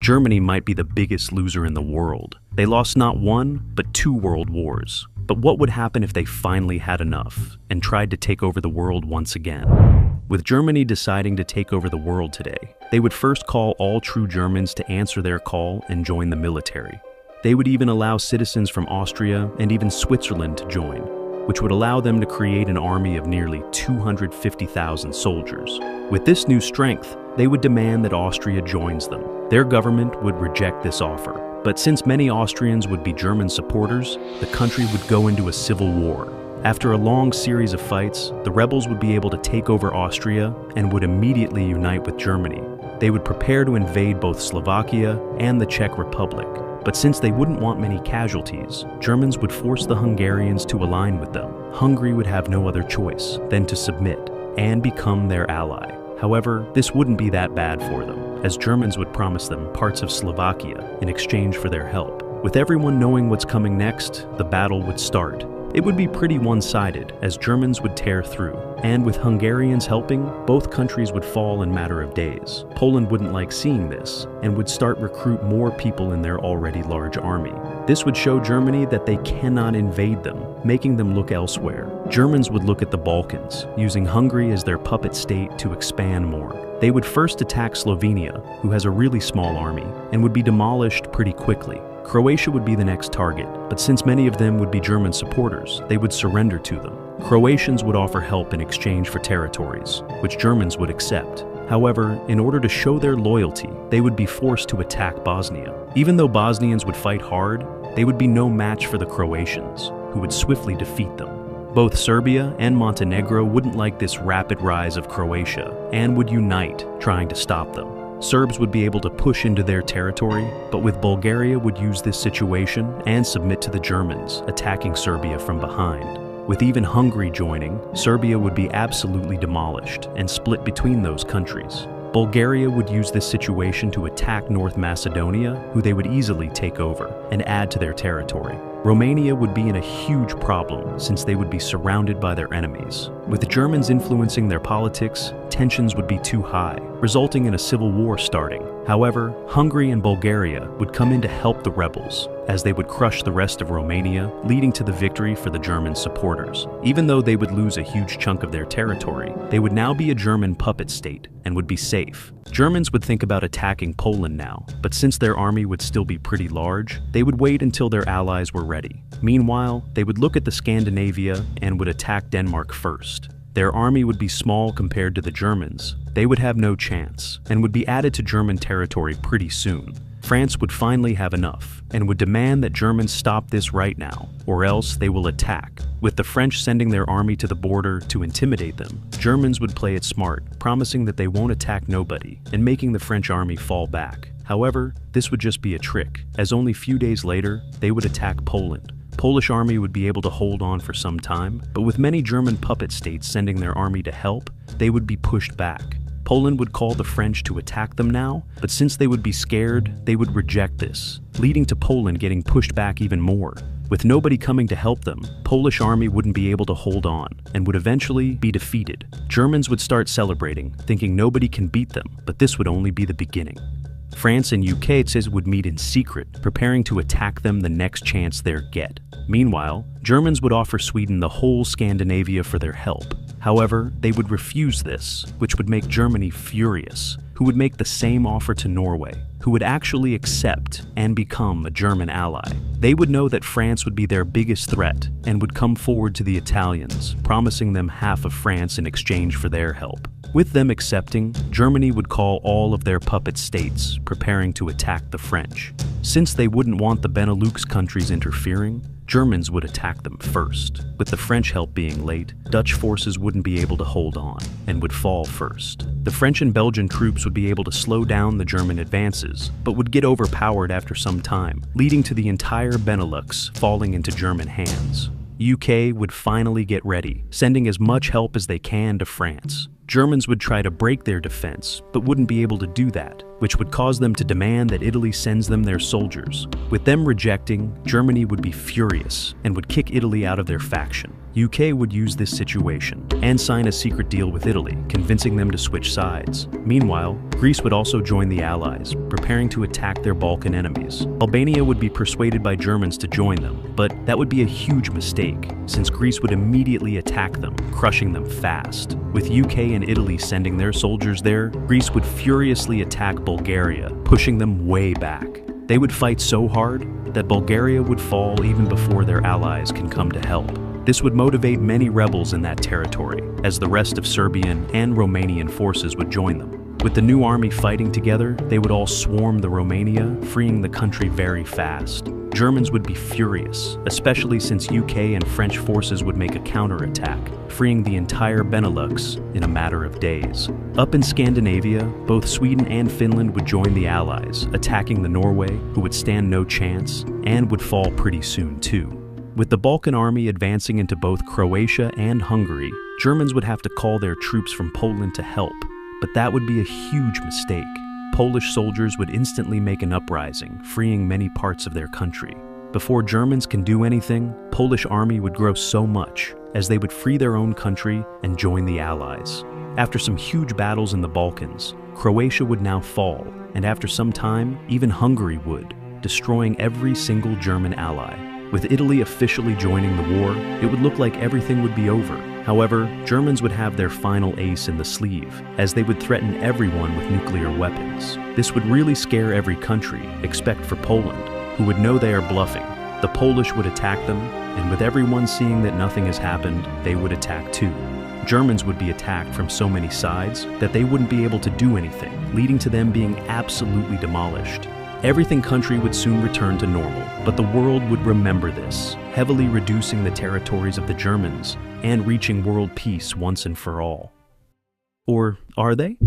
Germany might be the biggest loser in the world. They lost not one, but 2 world wars. But what would happen if they finally had enough and tried to take over the world once again? With Germany deciding to take over the world today, they would first call all true Germans to answer their call and join the military. They would even allow citizens from Austria and even Switzerland to join, which would allow them to create an army of nearly 250,000 soldiers. With this new strength, they would demand that Austria joins them. Their government would reject this offer, but since many Austrians would be German supporters, the country would go into a civil war. After a long series of fights, the rebels would be able to take over Austria and would immediately unite with Germany. They would prepare to invade both Slovakia and the Czech Republic. But since they wouldn't want many casualties, Germans would force the Hungarians to align with them. Hungary would have no other choice than to submit and become their ally. However, this wouldn't be that bad for them, as Germans would promise them parts of Slovakia in exchange for their help. With everyone knowing what's coming next, the battle would start. It would be pretty one-sided, as Germans would tear through, and with Hungarians helping, both countries would fall in a matter of days. Poland wouldn't like seeing this, and would start recruit more people in their already large army. This would show Germany that they cannot invade them, making them look elsewhere. Germans would look at the Balkans, using Hungary as their puppet state to expand more. They would first attack Slovenia, who has a really small army, and would be demolished pretty quickly. Croatia would be the next target, but since many of them would be German supporters, they would surrender to them. Croatians would offer help in exchange for territories, which Germans would accept. However, in order to show their loyalty, they would be forced to attack Bosnia. Even though Bosnians would fight hard, they would be no match for the Croatians, who would swiftly defeat them. Both Serbia and Montenegro wouldn't like this rapid rise of Croatia and would unite, trying to stop them. Serbs would be able to push into their territory, but with Bulgaria would use this situation and submit to the Germans, attacking Serbia from behind. With even Hungary joining, Serbia would be absolutely demolished and split between those countries. Bulgaria would use this situation to attack North Macedonia, who they would easily take over and add to their territory. Romania would be in a huge problem since they would be surrounded by their enemies. With the Germans influencing their politics, tensions would be too high, resulting in a civil war starting. However, Hungary and Bulgaria would come in to help the rebels, as they would crush the rest of Romania, leading to the victory for the German supporters. Even though they would lose a huge chunk of their territory, they would now be a German puppet state and would be safe. Germans would think about attacking Poland now, but since their army would still be pretty large, they would wait until their allies were ready. Meanwhile, they would look at the Scandinavia and would attack Denmark first. Their army would be small compared to the Germans. They would have no chance, and would be added to German territory pretty soon. France would finally have enough, and would demand that Germans stop this right now, or else they will attack. With the French sending their army to the border to intimidate them, Germans would play it smart, promising that they won't attack nobody, and making the French army fall back. However, this would just be a trick, as only few days later, they would attack Poland. Polish army would be able to hold on for some time, but with many German puppet states sending their army to help, they would be pushed back. Poland would call the French to attack them now, but since they would be scared, they would reject this, leading to Poland getting pushed back even more. With nobody coming to help them, Polish army wouldn't be able to hold on, and would eventually be defeated. Germans would start celebrating, thinking nobody can beat them, but this would only be the beginning. France and UK, it says, would meet in secret, preparing to attack them the next chance they get. Meanwhile, Germans would offer Sweden the whole Scandinavia for their help. However, they would refuse this, which would make Germany furious, who would make the same offer to Norway, who would actually accept and become a German ally. They would know that France would be their biggest threat and would come forward to the Italians, promising them half of France in exchange for their help. With them accepting, Germany would call all of their puppet states, preparing to attack the French. Since they wouldn't want the Benelux countries interfering, Germans would attack them first. With the French help being late, Dutch forces wouldn't be able to hold on, and would fall first. The French and Belgian troops would be able to slow down the German advances, but would get overpowered after some time, leading to the entire Benelux falling into German hands. UK would finally get ready, sending as much help as they can to France. Germans would try to break their defense, but wouldn't be able to do that, which would cause them to demand that Italy sends them their soldiers. With them rejecting, Germany would be furious and would kick Italy out of their faction. UK would use this situation and sign a secret deal with Italy, convincing them to switch sides. Meanwhile, Greece would also join the Allies, preparing to attack their Balkan enemies. Albania would be persuaded by Germans to join them, but that would be a huge mistake, since Greece would immediately attack them, crushing them fast. With UK and Italy sending their soldiers there, Greece would furiously attack Bulgaria, pushing them way back. They would fight so hard that Bulgaria would fall even before their allies can come to help. This would motivate many rebels in that territory, as the rest of Serbian and Romanian forces would join them. With the new army fighting together, they would all swarm the Romania, freeing the country very fast. Germans would be furious, especially since UK and French forces would make a counterattack, freeing the entire Benelux in a matter of days. Up in Scandinavia, both Sweden and Finland would join the Allies, attacking the Norway, who would stand no chance, and would fall pretty soon too. With the Balkan army advancing into both Croatia and Hungary, Germans would have to call their troops from Poland to help, but that would be a huge mistake. Polish soldiers would instantly make an uprising, freeing many parts of their country. Before Germans can do anything, Polish army would grow so much, as they would free their own country and join the Allies. After some huge battles in the Balkans, Croatia would now fall, and after some time, even Hungary would, destroying every single German ally. With Italy officially joining the war, it would look like everything would be over. However, Germans would have their final ace in the sleeve, as they would threaten everyone with nuclear weapons. This would really scare every country, except for Poland, who would know they are bluffing. The Polish would attack them, and with everyone seeing that nothing has happened, they would attack too. Germans would be attacked from so many sides that they wouldn't be able to do anything, leading to them being absolutely demolished. Everything country would soon return to normal, but the world would remember this, heavily reducing the territories of the Germans and reaching world peace once and for all. Or are they?